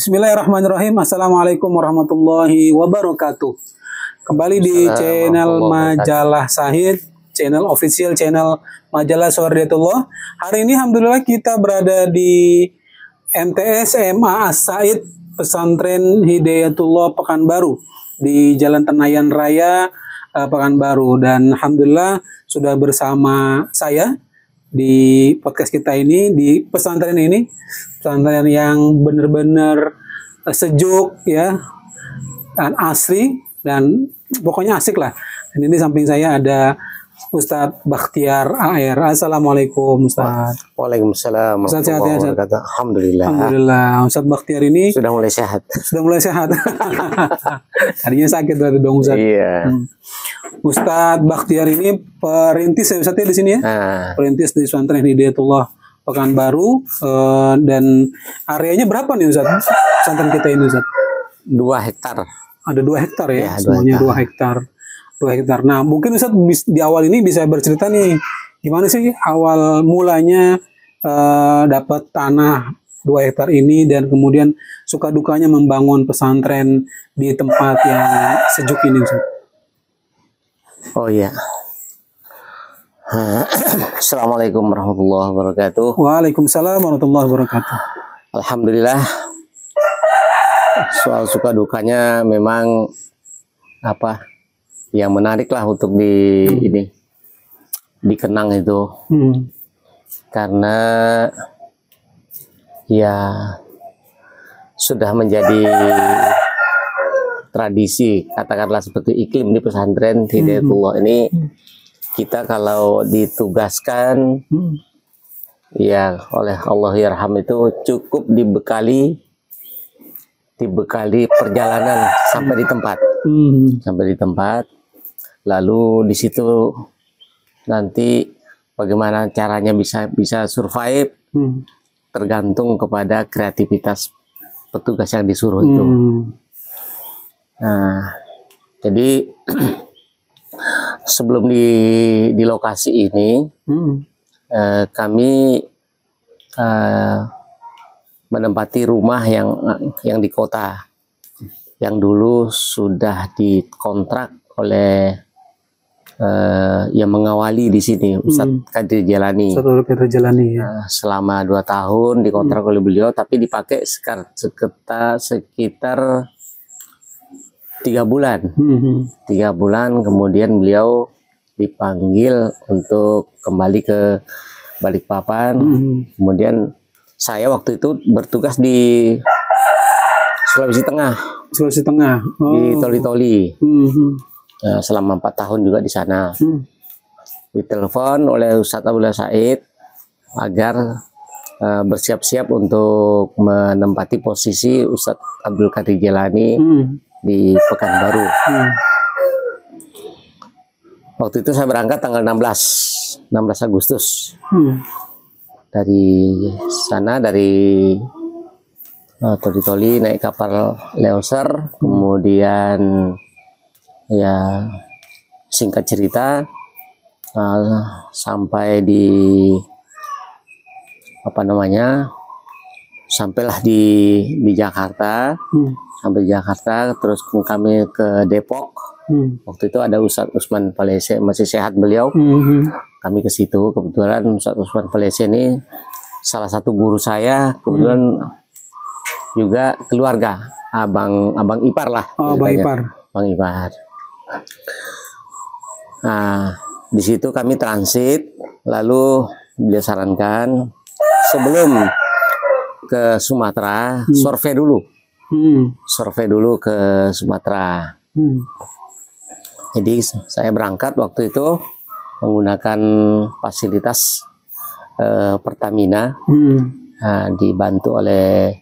Bismillahirrahmanirrahim. Assalamualaikum warahmatullahi wabarakatuh. Kembali di channel Majalah Syahid, channel official channel Majalah Suwardiatullah. Hari ini alhamdulillah kita berada di MTS MA As-Said Pesantren Hidayatullah Pekanbaru di Jalan Tenayan Raya Pekanbaru, dan alhamdulillah sudah bersama saya di podcast kita ini, di pesantren ini, pesantren yang benar-benar sejuk ya, dan asri, dan pokoknya asik lah. Dan ini samping saya ada Ustadz Bakhtiar AR. Assalamualaikum Ustadz. Waalaikumsalam. Ustadz sehat ya Ustadz? Alhamdulillah. Alhamdulillah. Ustadz Bakhtiar ini sudah mulai sehat. Sudah mulai sehat. Tadinya sakit berarti dong Ustadz. Iya. Ustadz Bakhtiar ini perintis ya Ustadz ya di sini ya. Perintis di Pesantren Hidayatullah Pekanbaru, dan areanya berapa nih Ustadz? Pesantren kita ini Ustadz? 2 hektar. Ada 2 hektar ya, Ya, semuanya 2 hektar. 2 hektar. Nah, mungkin Ustadz di awal ini bisa bercerita nih, gimana sih awal mulanya dapat tanah 2 hektar ini, dan kemudian suka dukanya membangun pesantren di tempat yang sejuk ini Ustadz. Oh iya. Assalamualaikum warahmatullahi wabarakatuh. Waalaikumsalam warahmatullahi wabarakatuh. Alhamdulillah. Soal suka dukanya memang yang menarik lah untuk ini dikenang itu. Karena ya sudah menjadi tradisi, katakanlah seperti iklim di pesantren Hidayatullah ini. Kita kalau ditugaskan ya oleh Allah Yarham itu cukup dibekali perjalanan sampai di tempat, lalu di situ nanti bagaimana caranya bisa survive tergantung kepada kreativitas petugas yang disuruh itu. Nah, jadi sebelum di lokasi ini kami menempati rumah yang di kota, yang dulu sudah dikontrak oleh yang mengawali di sini, Ustadz Qadir Jalani. Ustadz Qadir Jalani ya. Selama 2 tahun dikontrak oleh beliau, tapi dipakai sekitar 3 bulan. 3 bulan kemudian beliau dipanggil untuk kembali ke Balikpapan. Kemudian saya waktu itu bertugas di Sulawesi Tengah. Di Toli-Toli. Selama 4 tahun juga di sana. Ditelepon oleh Ustadz Abdullah Said agar bersiap-siap untuk menempati posisi Ustadz Abdul Qadir Jalani di Pekanbaru. Waktu itu saya berangkat tanggal 16 Agustus. Dari sana, dari Toli-Toli naik kapal Leoser, kemudian ya singkat cerita sampai di sampailah di Jakarta. Sampai Jakarta, terus kami ke Depok. Waktu itu ada Ustadz Usman Palese, masih sehat beliau. Kami ke situ. Kebetulan Ustadz Usman Palese ini salah satu guru saya, kebetulan juga keluarga, abang ipar lah. Abang ipar. Nah, di situ kami transit, lalu beliau sarankan sebelum ke Sumatera, survei dulu ke Sumatera. Jadi saya berangkat waktu itu menggunakan fasilitas Pertamina, dibantu oleh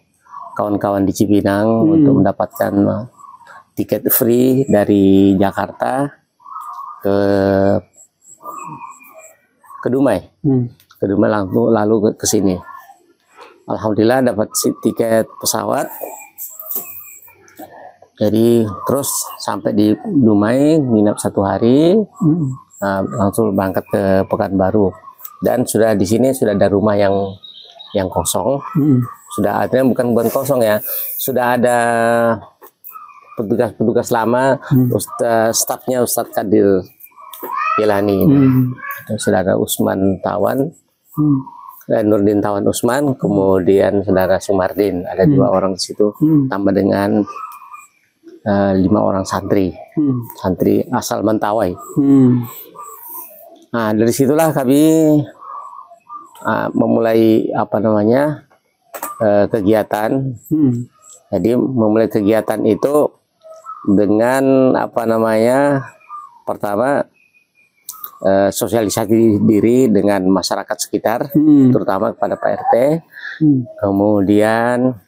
kawan-kawan di Cipinang untuk mendapatkan tiket free dari Jakarta ke Dumai. Ke Dumai lalu ke sini. Alhamdulillah dapat tiket pesawat. Jadi terus sampai di Dumai, nginap 1 hari, langsung berangkat ke Pekanbaru. Dan sudah di sini sudah ada rumah yang kosong, sudah ada, bukan kosong ya, sudah ada petugas lama, stafnya Ustadz Kadir Jilani, saudara Usman Tawan, Nurdin Tawan Usman, kemudian saudara Sumardin, ada 2 orang di situ, tambah dengan 5 orang santri asal Mentawai. Nah, dari situlah kami memulai kegiatan. Jadi memulai kegiatan itu dengan pertama sosialisasi diri dengan masyarakat sekitar, terutama kepada Pak RT. Kemudian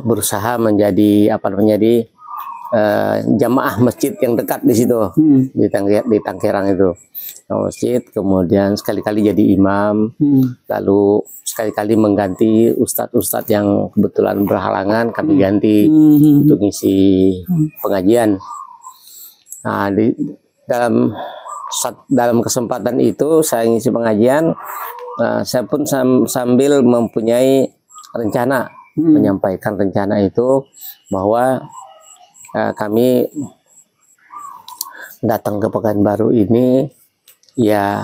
berusaha menjadi jamaah masjid yang dekat di situ, di Tangkerang itu, masjid. Kemudian sekali-kali jadi imam, lalu sekali-kali mengganti ustadz-ustadz yang kebetulan berhalangan, kami ganti untuk ngisi pengajian. Nah, dalam kesempatan itu saya ngisi pengajian, saya pun sambil mempunyai rencana, menyampaikan rencana itu bahwa kami datang ke Pekanbaru ini ya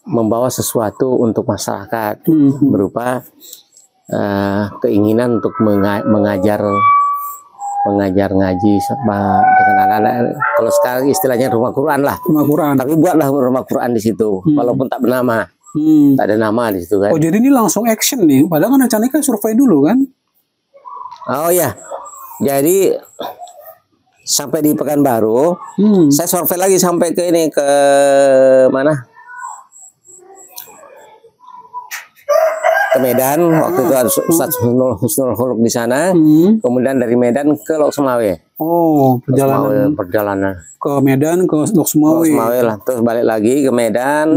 membawa sesuatu untuk masyarakat, berupa keinginan untuk mengajar ngaji dengan anak-anak. Kalau sekarang istilahnya rumah Quran lah. Rumah Quran. Tapi buatlah rumah Quran di situ, walaupun tak bernama. Tak ada nama di situ kan. Oh, jadi ini langsung action nih. Padahal kan rencananya kan survei dulu kan? Oh ya. Jadi sampai di Pekanbaru, saya survei lagi sampai ke mana? Ke Medan. Waktu itu ada Ustadz Husnul Khuluq di sana. Kemudian dari Medan ke Lok Sumawe. Oh, perjalanan ke Medan, ke Lok Sumawe. Lah. Terus balik lagi ke Medan,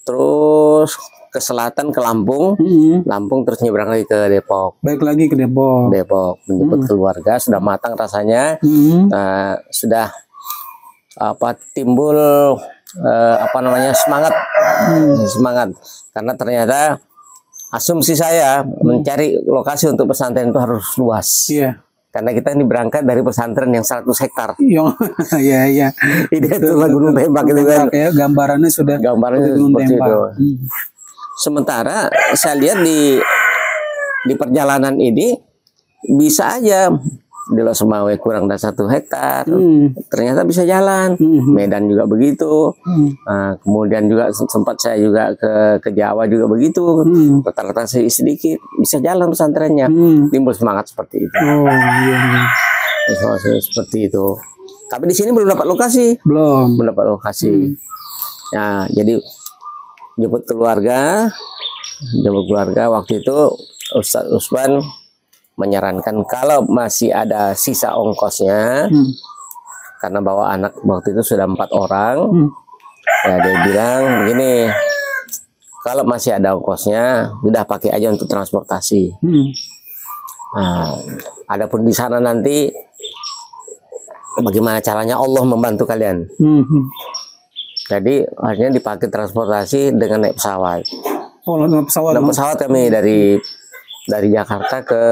terus ke selatan ke Lampung, Lampung terus nyebrang lagi ke Depok. Baik lagi ke Depok. Menjemput keluarga, sudah matang rasanya, sudah timbul semangat, karena ternyata asumsi saya mencari lokasi untuk pesantren itu harus luas. Iya. Karena kita ini berangkat dari pesantren yang 100 hektar. Iya. Ini itulah Gunung Tembak itu kan. Ya, gambarannya seperti itu. Sementara saya lihat di perjalanan ini bisa aja di Lok Sumawe kurang dari 1 hektar, ternyata bisa jalan. Medan juga begitu. Kemudian juga sempat saya juga ke Jawa juga begitu. Rata-rata sedikit bisa jalan pesantrennya. Timbul semangat seperti itu. Oh iya. Seperti itu. Tapi di sini belum dapat lokasi. Belum dapat lokasi. Nah, jadi jemput keluarga waktu itu Ustadz Usman menyarankan kalau masih ada sisa ongkosnya, karena bawa anak waktu itu sudah 4 orang, ya dia bilang begini, kalau masih ada ongkosnya, udah pakai aja untuk transportasi. Nah, adapun di sana nanti bagaimana caranya Allah membantu kalian. Jadi akhirnya dipakai transportasi dengan naik pesawat. Oh, naik pesawat kami dari Jakarta ke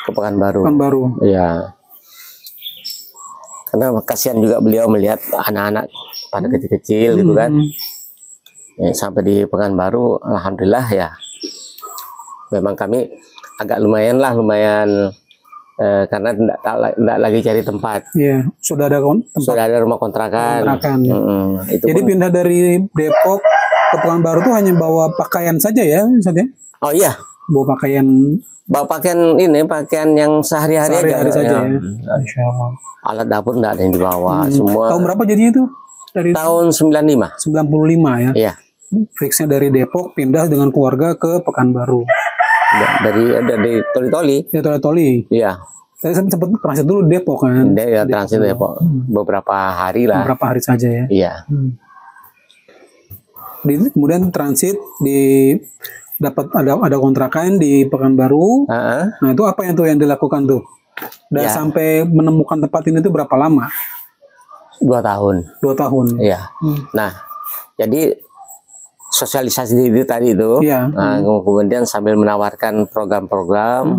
Pekanbaru. Iya. Karena kasihan juga beliau melihat anak-anak pada kecil-kecil gitu kan. Ya, sampai di Pekanbaru, alhamdulillah ya. Memang kami agak lumayan karena tidak lagi cari tempat. Iya, sudah ada rumah kontrakan. Itu jadi pindah dari Depok ke Pekanbaru tuh hanya bawa pakaian saja ya, misalnya? Oh iya, bawa pakaian yang sehari-hari saja ya. Insya Allah. Alat dapur enggak ada yang dibawa, semua. Tahun berapa jadinya itu? Dari tahun 95. 95 ya. Iya. Fixnya dari Depok pindah dengan keluarga ke Pekanbaru. Dari Toli-Toli. Ya, Toli-Toli. Iya. Saya sempat transit dulu Depok kan. Iya, transit Depok. Beberapa hari lah. Beberapa hari saja ya. Iya. Kemudian transit dapat ada kontrakan di Pekanbaru. Nah, itu apa yang dilakukan tuh? Dan sampai menemukan tempat ini tuh berapa lama? 2 tahun. 2 tahun. Iya. Nah, jadi sosialisasi diri tadi itu. Ya. Nah, kemudian sambil menawarkan program-program,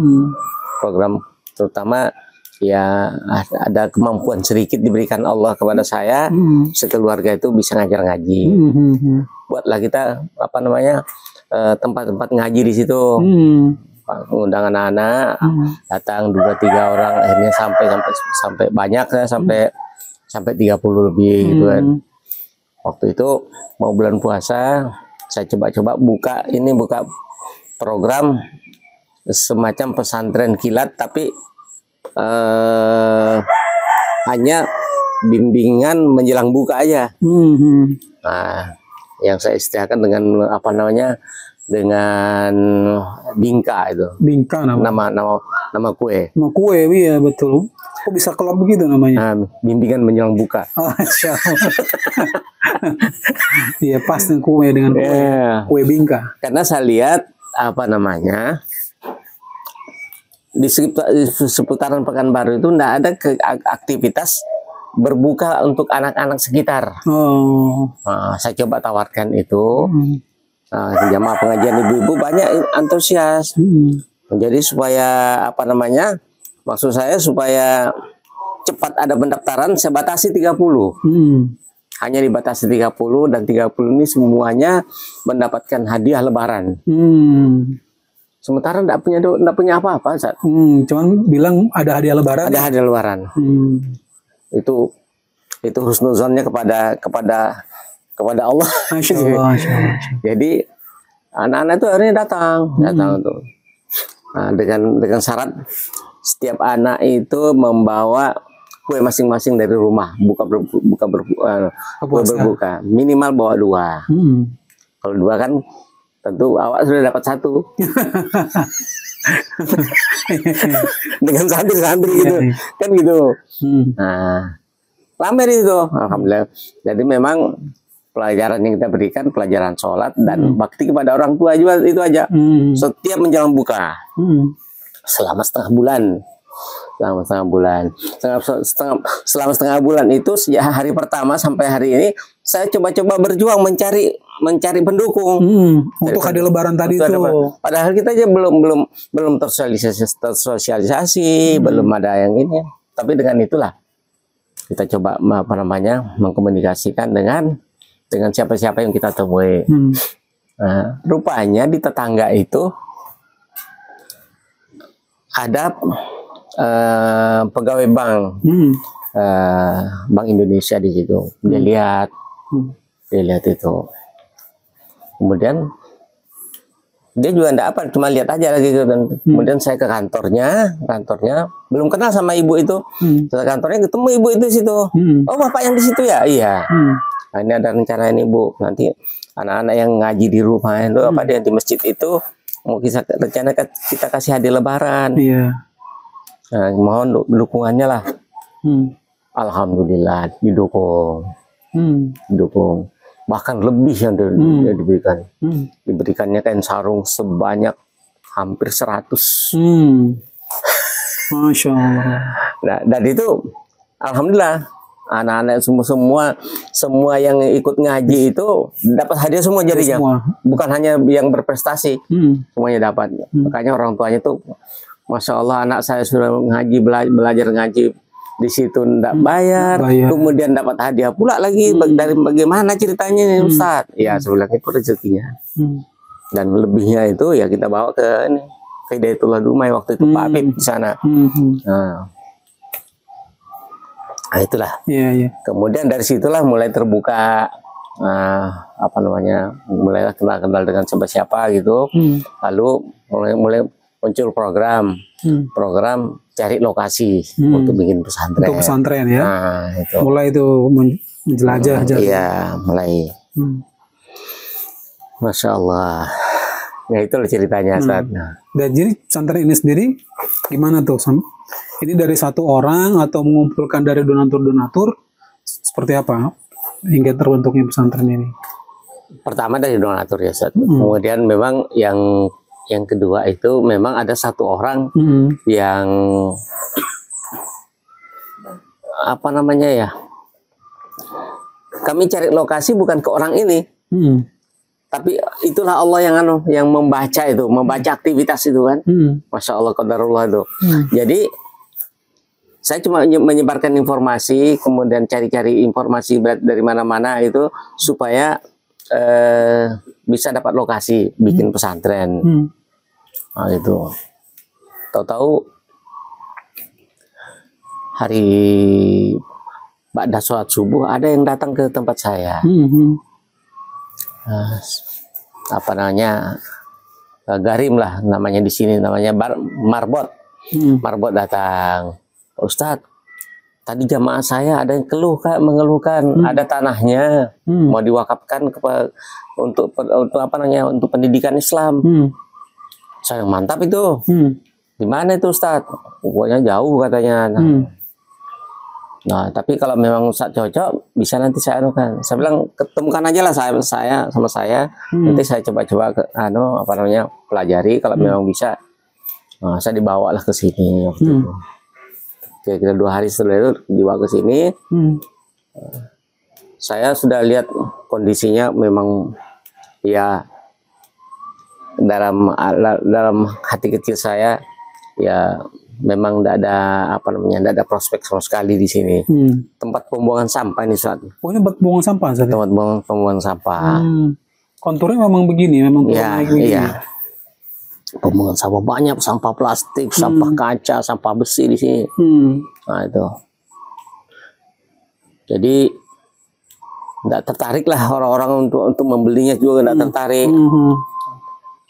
program terutama ya ada kemampuan sedikit diberikan Allah kepada saya, sekeluarga itu bisa ngajar ngaji. Buatlah kita apa namanya tempat-tempat ngaji di situ. Mengundang anak-anak datang 2-3 orang, akhirnya sampai banyak ya, sampai 30 lebih gitu kan. Waktu itu mau bulan puasa, saya coba-coba buka program semacam pesantren kilat, tapi hanya bimbingan menjelang buka aja. Nah, yang saya istilahkan dengan apa namanya, dengan bingka itu. Bingka nama kue. Nama kue, iya betul. Kok bisa kelab begitu namanya? Nah, bimbingan menjelang buka. Oh, iya pas dengan kue kue bingka. Karena saya lihat apa namanya di seputaran Pekanbaru itu tidak ada aktivitas berbuka untuk anak-anak sekitar. Nah, saya coba tawarkan itu. Jamaah pengajian ibu-ibu banyak antusias. Jadi supaya apa namanya, maksud saya supaya cepat ada pendaftaran, saya batasi 30. Hanya dibatasi 30, dan 30 ini semuanya mendapatkan hadiah lebaran. Sementara enggak punya apa-apa, Ustaz. Cuman bilang ada hadiah lebaran. Ada hadiah lebaran. Itu husnuzonnya kepada Allah. Masya Allah. Jadi anak-anak itu akhirnya datang tuh. Nah, dengan syarat setiap anak itu membawa kue masing-masing dari rumah, berbuka. Minimal bawa 2. Kalau 2 kan tentu awak sudah dapat 1. Dengan santri-santri gitu, kan gitu. Nah, pamer itu, alhamdulillah. Jadi memang pelajaran yang kita berikan pelajaran sholat dan bakti kepada orang tua juga, itu aja. Setiap menjelang buka selama setengah bulan itu, sejak hari pertama sampai hari ini saya coba-coba berjuang mencari pendukung untuk hadiah lebaran tadi itu. Padahal kita aja belum tersosialisasi, belum ada yang ini. Tapi dengan itulah kita coba apa namanya mengkomunikasikan dengan siapa-siapa yang kita temui. Nah, rupanya di tetangga itu ada pegawai bank, Bank Indonesia di situ. Dia lihat itu. Kemudian dia juga enggak apa, cuma lihat aja lagi gitu. Dan kemudian saya ke kantornya belum kenal sama ibu itu. Ke kantornya ketemu ibu itu di situ. Oh, bapak yang di situ ya? Iya. Nah, ini ada rencana ini, Bu. Nanti anak-anak yang ngaji di rumah itu apa dia di masjid itu mau rencana kita kasih hadiah lebaran. Iya. Nah, mohon dukungannya lah. Alhamdulillah didukung. Bahkan lebih yang diberikan. Diberikannya kain sarung sebanyak hampir 100. Masya Allah. Nah, dan itu alhamdulillah anak-anak semua yang ikut ngaji itu dapat hadiah semua jadinya. Bukan hanya yang berprestasi, semuanya dapat. Makanya orang tuanya tuh, Masya Allah, anak saya sudah ngaji, belajar ngaji di situ ndak bayar, kemudian dapat hadiah pula lagi. Dari bagaimana ceritanya nih Ustaz? Ya, sebelah itu rezekinya. Dan lebihnya itu ya kita bawa ke Hidayatullah Dumai waktu itu Pak Habib di sana. Nah, itulah. Kemudian dari situlah mulai terbuka apa namanya, mulailah kenal dengan siapa gitu. Lalu mulai muncul program cari lokasi untuk bikin pesantren. Untuk pesantren ya. Nah, itu. Mulai itu menjelajah. Iya, mulai. Masya Allah. Ya, itulah ceritanya saat. Dan jadi pesantren ini sendiri gimana tuh, Sam? Ini dari satu orang atau mengumpulkan dari donatur-donatur, seperti apa hingga terbentuknya pesantren ini? Pertama dari donatur ya, Ustaz. Kemudian memang yang kedua itu memang ada satu orang yang apa namanya ya, kami cari lokasi bukan ke orang ini, Tapi itulah Allah yang membaca itu, membaca aktivitas itu kan. Masya Allah, qadarullah itu. Jadi saya cuma menyebarkan informasi, kemudian cari-cari informasi dari mana-mana itu supaya bisa dapat lokasi bikin pesantren. Nah, itu. Tahu-tahu hari ba'da sholat subuh ada yang datang ke tempat saya. Apa namanya? Garim lah namanya di sini, namanya Marbot. Marbot datang. Ustadz, tadi jamaah saya ada yang mengeluhkan ada tanahnya mau diwakafkan untuk apa namanya, untuk pendidikan Islam. Saya mantap itu. Di mana itu Ustadz? Pokoknya jauh katanya. Nah, tapi kalau memang Ustadz cocok, bisa nanti saya anukan. Saya bilang ketemukan aja lah saya sama saya. Nanti saya coba-coba apa namanya, pelajari. Kalau memang bisa, nah, saya dibawalah ke sini waktu itu. Kira-kira 2 hari setelah itu dibawa ke sini. Saya sudah lihat kondisinya memang ya dalam hati kecil saya ya memang tidak ada apa namanya, tidak ada prospek sama sekali di sini. Tempat pembuangan sampah ini saat. Oh, ini tempat pembuangan sampah saat. Tempat pembuangan sampah. Konturnya memang begini, memang naik begini. Iya. Pembuangan sampah banyak, sampah plastik, sampah kaca, sampah besi di sini. Nah itu. Jadi tidak tertarik lah orang-orang untuk membelinya juga tidak tertarik.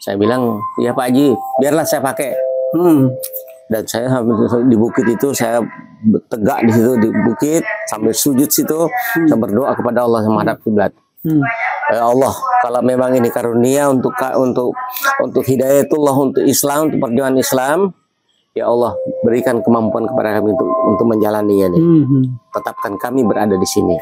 Saya bilang, ya Pak Haji, biarlah saya pakai. Dan saya di bukit itu saya tegak di situ di bukit sambil sujud situ, saya berdoa kepada Allah menghadap kiblat. Ya Allah, kalau memang ini karunia untuk hidayatullah, untuk Islam, untuk perjuangan Islam, ya Allah berikan kemampuan kepada kami untuk menjalaninya nih. Tetapkan kami berada di sini.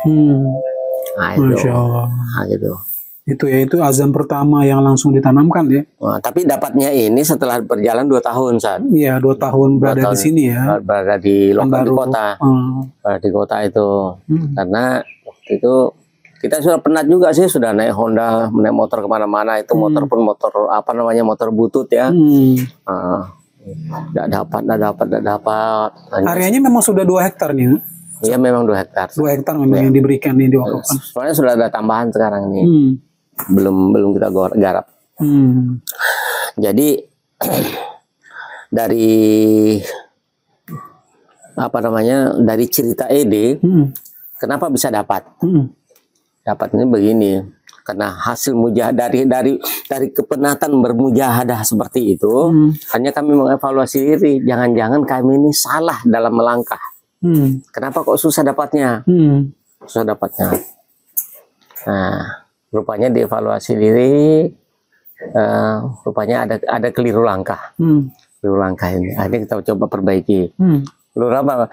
Nah, itu. Nah, gitu. Itu ya, itu azam pertama yang langsung ditanamkan ya. Nah, tapi dapatnya ini setelah berjalan 2 tahun saat. Iya, 2 tahun berada di sini ya. Berada di kota. Berada di kota itu. Karena waktu itu kita sudah pernah juga sih, sudah naik Honda, naik motor kemana-mana. Itu motor pun motor apa namanya, motor butut ya. Tidak dapat. Areanya memang sudah 2 hektar nih. Iya, memang 2 hektar. 2 hektar memang yang diberikan nih, diwakafkan. Soalnya sudah ada tambahan sekarang nih. Belum kita garap. Jadi dari apa namanya, dari cerita Ede, kenapa bisa dapat? Dapatnya begini, karena hasil dari kepenatan bermujahadah seperti itu, hanya kami mengevaluasi diri, jangan-jangan kami ini salah dalam melangkah. Kenapa kok susah dapatnya? Susah dapatnya. Nah, rupanya dievaluasi diri, rupanya ada keliru langkah. Keliru langkah ini, akhirnya kita coba perbaiki. Keliru apa?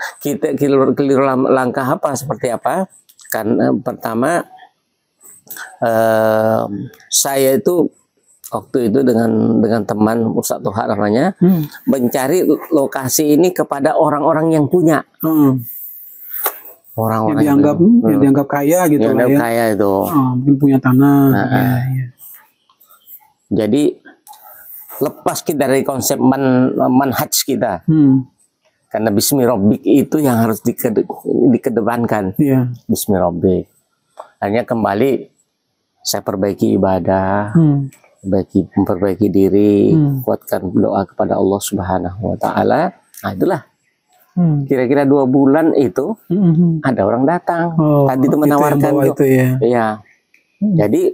Keliru langkah apa? Seperti apa? Karena pertama, saya itu waktu itu dengan teman Ustadz Toha namanya, mencari lokasi ini kepada orang-orang yang punya. Orang-orang yang dianggap kaya gitu lah ya. Kaya itu. Mungkin punya tanah. Ya. Jadi lepas kita dari konsep manhaj kita. Karena Bismi Rabbik itu yang harus dikedepankan. Bismi Rabbik. Hanya kembali saya perbaiki ibadah, memperbaiki diri, kuatkan doa kepada Allah Subhanahu wa Ta'ala. Nah, itulah. Kira-kira 2 bulan itu ada orang datang. Tadi itu menawarkan itu ya. Iya. Jadi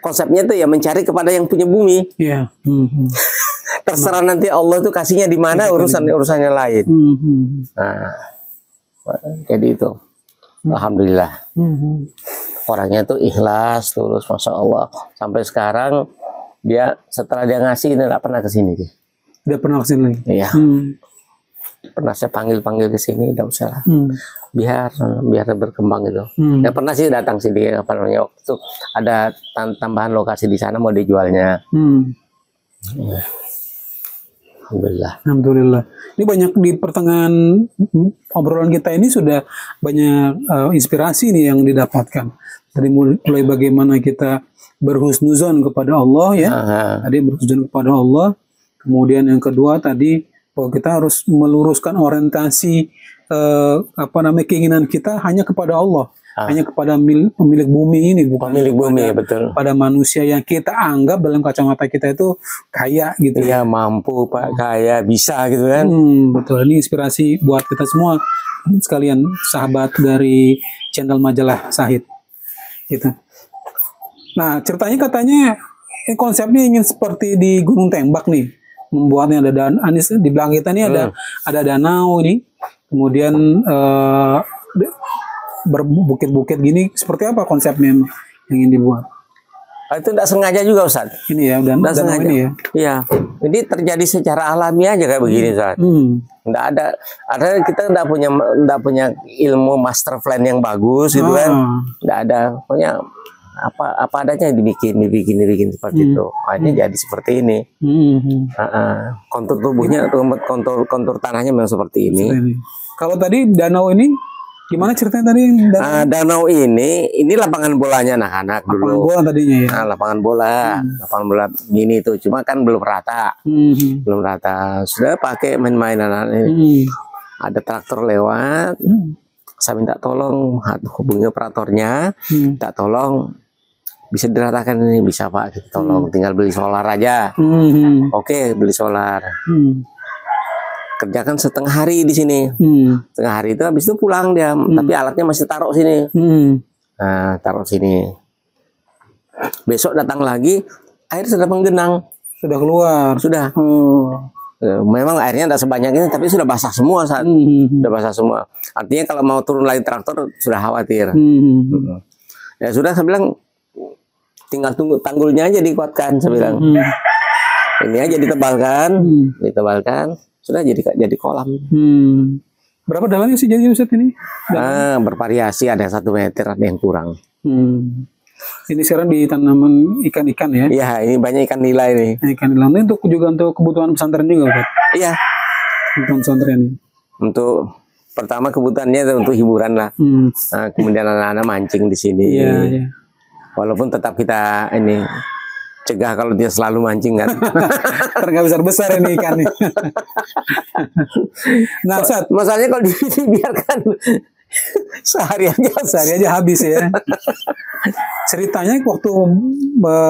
konsepnya itu ya mencari kepada yang punya bumi. Iya. Terserah nanti Allah itu kasihnya di mana, urusannya lain. Nah, jadi itu. Alhamdulillah. Orangnya tuh ikhlas, tulus, masya Allah. Sampai sekarang dia setelah dia ngasih ini nggak pernah kesini. Dia pernah kesini lagi. Iya. Pernah saya panggil ke sini, udah usah lah. Biar berkembang gitu. Ya pernah sih datang sini, apa namanya, waktu itu ada tambahan lokasi di sana mau dijualnya. Alhamdulillah. Alhamdulillah. Ini banyak di pertengahan obrolan kita ini sudah banyak inspirasi nih yang didapatkan. Dari mulai bagaimana kita berhusnuzon kepada Allah ya. Tadi berhusnuzon kepada Allah. Kemudian yang kedua tadi bahwa kita harus meluruskan orientasi keinginan kita hanya kepada Allah. Hanya kepada pemilik bumi ini, bukan pemilik bumi, betul. Pada manusia yang kita anggap dalam kacamata kita itu kaya gitu. Iya, mampu, Pak, kaya, bisa gitu kan. Betul, ini inspirasi buat kita semua sekalian sahabat dari channel Majalah Syahid. Gitu. Nah, ceritanya katanya konsepnya ingin seperti di Gunung Tembak nih. Membuatnya ada Anis di belakang kita nih ada danau ini. Kemudian berbukit-bukit gini, seperti apa konsepnya yang ingin dibuat? Itu tidak sengaja juga, Ustaz. Ini ya, dan sengaja ini ya. Iya, ini terjadi secara alami aja kayak begini, Ustaz. Nggak ada kita nggak punya ilmu master plan yang bagus gitu kan. Nggak ada, pokoknya apa adanya dibikin seperti itu. Akhirnya jadi seperti ini. Kontur tubuhnya, kontur tanahnya memang seperti ini. Kalau tadi danau ini gimana ceritanya tadi? Danau ini lapangan bolanya anak-anak dulu. Lapangan bola tadinya ya. Lapangan bola mini itu, cuma kan belum rata, belum rata. Sudah pakai main-main anak ini. Ada traktor lewat, saya minta tolong hubungi operatornya, minta tolong bisa diratakan ini, bisa Pak, kita tolong, tinggal beli solar aja. Oke, beli solar. Kerjakan setengah hari di sini. Setengah hari itu habis itu pulang dia, tapi alatnya masih taruh sini. Nah, taruh sini. Besok datang lagi, air sudah menggenang, sudah keluar, sudah. Memang airnya tidak sebanyak ini, tapi sudah basah semua saat. Sudah basah semua. Artinya kalau mau turun lagi traktor sudah khawatir. Ya sudah, saya bilang tinggal tunggu tanggulnya aja dikuatkan, saya bilang. Ini aja ditebalkan, sudah jadi kolam. Berapa dalamnya sih jadi Ustaz ini? Bervariasi, ada 1 meter, ada yang kurang. Ini sekarang di tanaman ikan-ikan ya? Iya, ini banyak ikan nila ini. Ikan nila ini untuk kebutuhan pesantren juga, Ustaz? Iya. Kebutuhan pesantren ini. Untuk pertama kebutuhannya untuk hiburan lah. Nah, kemudian anak-anak mancing di sini. Iya. Walaupun tetap kita ini cegah kalau dia selalu mancing kan. Nggak besar-besar ini ikan nih. Nah, Ustaz, masalahnya kalau dibiarkan sehari aja habis ya. Ceritanya waktu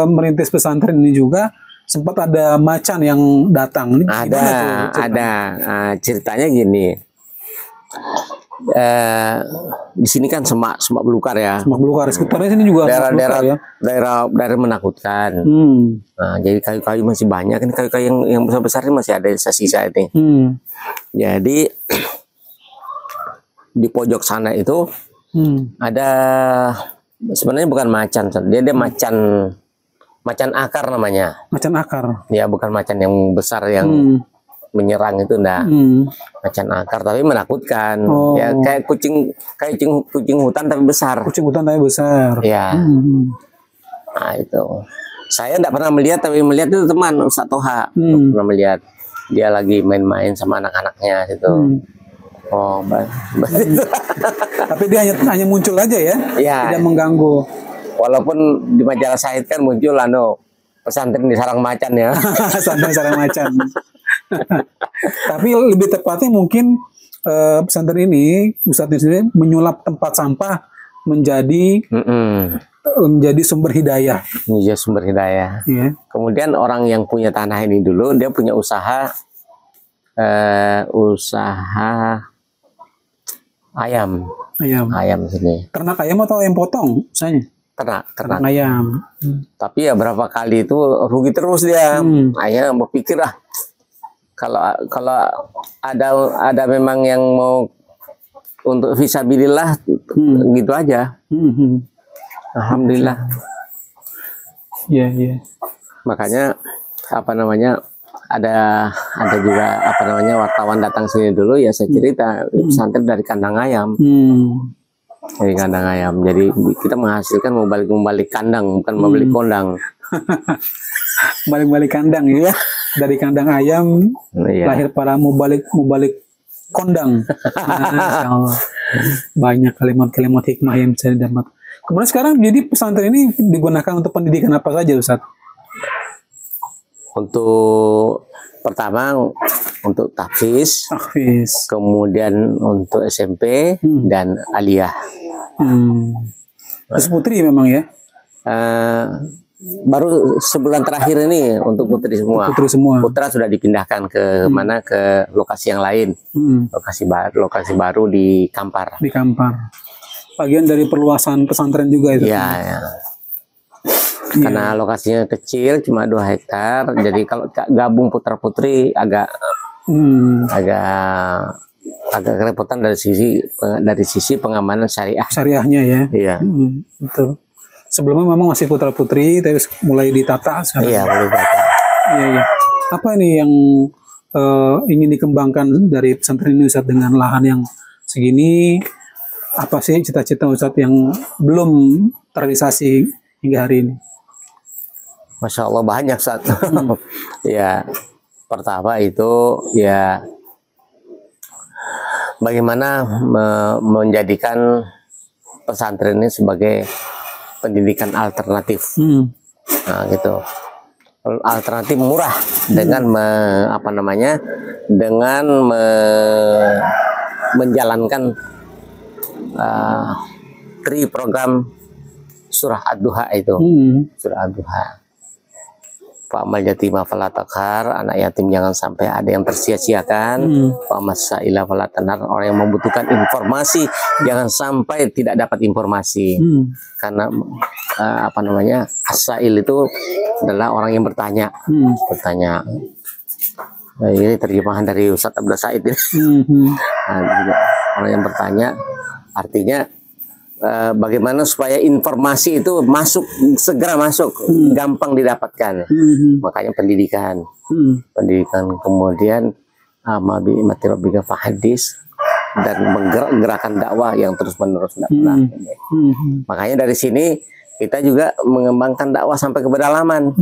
merintis pesantren ini juga sempat ada macan yang datang. Ini ada. Ceritanya gini. Di sini kan semak belukar ya. Semak belukar, sekitarnya sini juga daerah menakutkan. Nah, jadi kayu-kayu masih banyak. Ini kayu-kayu yang besar-besar ini masih ada sisa ini. Jadi di pojok sana itu ada, sebenarnya bukan macan, dia macan akar namanya. Macan akar. Ya, bukan macan yang besar yang menyerang itu enggak. Macan akar tapi menakutkan. Ya kayak kucing hutan tapi besar. Kucing hutan tapi besar. Ya. Nah, itu. Saya enggak pernah melihat, tapi melihat itu teman Ustaz Toha. Pernah melihat dia lagi main-main sama anak-anaknya gitu. Tapi dia hanya muncul aja ya. Tidak mengganggu. Walaupun di Majalah Syahid kan muncul pesantren di sarang macan ya. Pesantren sarang macan. Tapi lebih tepatnya mungkin pesantren ini Ustadz sendiri menyulap tempat sampah menjadi sumber hidayah. Iya, sumber hidayah. Yeah. Kemudian orang yang punya tanah ini dulu dia punya usaha ayam sini. Ternak ayam atau ayam potong misalnya? Ternak ayam. Tapi ya berapa kali itu rugi terus dia. Akhirnya berpikir kalau ada memang yang mau untuk fisabilillah gitu aja. Alhamdulillah. Iya. Makanya ada juga wartawan datang sini dulu, ya saya cerita pesantren dari kandang ayam. Dari kandang ayam. Jadi kita menghasilkan membalik kandang, bukan membalik kondang. Balik-balik kandang ya. Dari kandang ayam lahir para mubalik kondang. Masya Allah. Banyak kalimat-kalimat hikmah yang bisa didapat. Kemudian sekarang jadi pesantren ini digunakan untuk pendidikan apa saja, Ustaz? Untuk pertama untuk tahfiz, kemudian untuk SMP dan aliyah. Terus putri memang ya? Baru sebulan terakhir ini untuk putri semua. Putri semua. Putra sudah dipindahkan ke mana, ke lokasi yang lain, lokasi baru di Kampar. Di Kampar. Bagian dari perluasan pesantren juga itu. Iya. Ya. Karena lokasinya kecil, cuma 2 hektar. Jadi kalau gabung putra putri agak kerepotan dari sisi pengamanan syariah. Syariahnya ya. Iya. Betul. Sebelumnya memang masih putra putri, tapi mulai ditata sekarang. Iya, mulai ditata. Iya. Apa ini yang ingin dikembangkan dari pesantren ini, Ustaz, dengan lahan yang segini? Apa sih cita-cita Ustaz yang belum terrealisasi hingga hari ini? Masya Allah banyak, Ustaz. Ya, pertama itu ya bagaimana menjadikan pesantren ini sebagai pendidikan alternatif. Nah, gitu. Alternatif murah dengan menjalankan program surah Ad-Duha itu. Surah Ad-Duha. Fa'amal yatima fala taqhar, anak yatim jangan sampai ada yang tersia-siakan. Fa'amas sa'ila fala tanhar, orang yang membutuhkan informasi jangan sampai tidak dapat informasi. Karena as-sa'il itu adalah orang yang bertanya. Nah, ini terjemahan dari Ustadz Abdul Said ini. Orang yang bertanya artinya bagaimana supaya informasi itu segera masuk, gampang didapatkan. Makanya pendidikan, kemudian amabi mati rabbika fahadis, dan menggerak-gerakan dakwah yang terus-menerus. Makanya dari sini kita juga mengembangkan dakwah sampai ke pedalaman.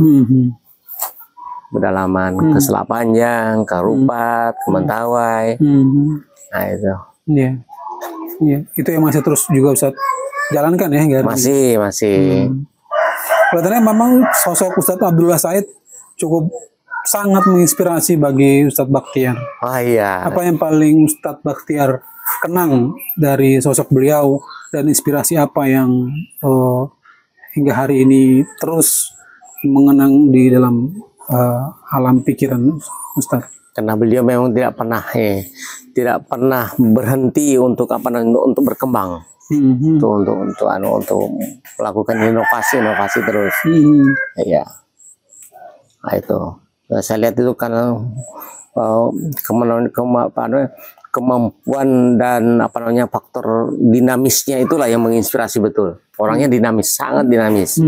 Ke Selat Panjang, ke Rupat, ke Mentawai. Nah itu. Iya. Itu yang masih terus juga Ustaz jalankan ya hingga masih. Kelihatannya memang sosok Ustaz Abdullah Said cukup sangat menginspirasi bagi Ustaz Bakhtiar. Oh iya. Apa yang paling Ustaz Bakhtiar kenang dari sosok beliau, dan inspirasi apa yang hingga hari ini terus mengenang di dalam alam pikiran Ustaz? Karena beliau memang tidak pernah berhenti untuk berkembang, untuk melakukan inovasi terus. Ya, nah, itu. Nah, saya lihat itu karena kemampuan dan faktor dinamisnya itulah yang menginspirasi betul. Orangnya dinamis, sangat dinamis.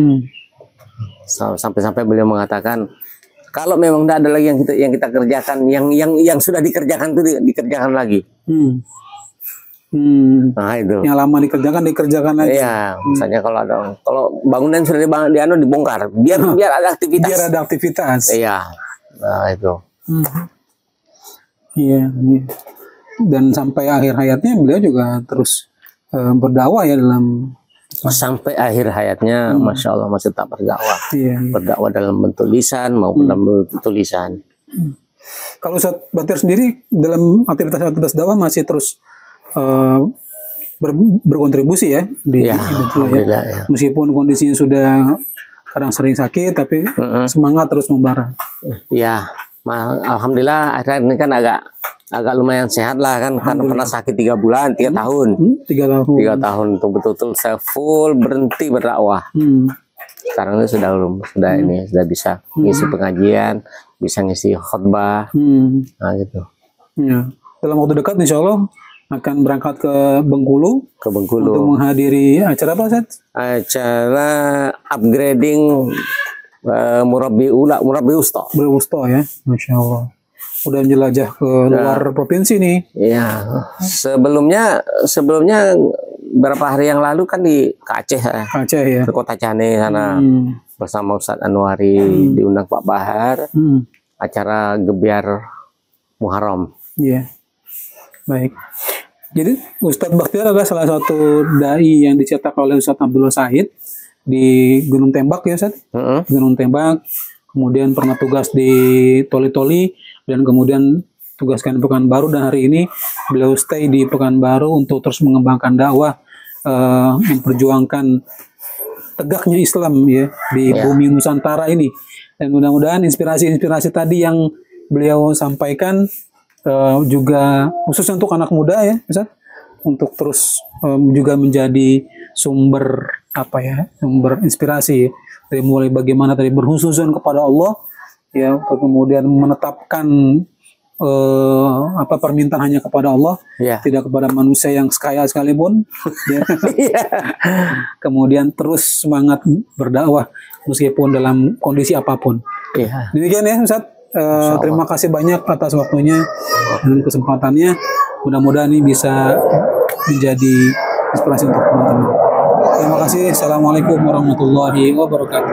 Sampai beliau mengatakan, kalau memang tidak ada lagi yang kita kerjakan, yang sudah dikerjakan itu dikerjakan lagi. Nah itu. Yang lama dikerjakan lagi. Iya, misalnya kalau bangunan sudah dibongkar, biar ada aktivitas. Biar ada aktivitas. Iya, nah itu. Iya. Dan sampai akhir hayatnya beliau juga terus berdakwah ya dalam. Sampai akhir hayatnya, Masya Allah masih tetap berdakwah. Berdakwah dalam bentuk lisan maupun dalam bentuk tulisan. Kalau Ustaz Bakhtiar sendiri dalam aktivitas dakwah masih terus berkontribusi ya di Alhamdulillah, ya. Meskipun kondisinya sudah kadang sering sakit, tapi semangat terus membara. Ya, Alhamdulillah akhirnya ini kan agak lumayan sehat lah kan, karena pernah sakit 3 tahun. 3 tahun untuk betul-betul saya full berhenti berdakwah. Sekarang ini sudah bisa ngisi pengajian, bisa ngisi khutbah. Nah gitu. Ya. Dalam waktu dekat insya Allah akan berangkat ke Bengkulu. Untuk menghadiri acara apa, Ustaz? Acara upgrading Murabbi Usta. Murabbi Usta ya, Masya Allah. Udah jelajah ke luar provinsi nih. Iya. Sebelumnya beberapa hari yang lalu kan di Aceh ya. Ke Kota Cane sana bersama Ustadz Anwari, diundang Pak Bahar. acara gebiar Muharram. Iya, baik. Jadi Ustadz Bakhtiar adalah salah satu dai yang dicetak oleh Ustadz Abdullah Said di Gunung Tembak ya Ustadz. Gunung Tembak, kemudian pernah tugas di Toli-Toli, dan kemudian tugaskan di Pekanbaru, dan hari ini beliau stay di Pekanbaru untuk terus mengembangkan dakwah, memperjuangkan tegaknya Islam ya di bumi Nusantara ini. Dan mudah-mudahan inspirasi-inspirasi tadi yang beliau sampaikan juga khususnya untuk anak muda ya Ustaz, untuk terus juga menjadi sumber sumber inspirasi ya. Dari mulai bagaimana tadi berhusnuzon kepada Allah ya, kemudian menetapkan permintaan hanya kepada Allah, tidak kepada manusia yang kaya sekalipun ya. Kemudian terus semangat berdakwah meskipun dalam kondisi apapun. Demikian ya Ustaz. Terima kasih banyak atas waktunya dan kesempatannya. Mudah-mudahan ini bisa menjadi inspirasi untuk teman-teman. Terima kasih. Assalamualaikum warahmatullahi wabarakatuh.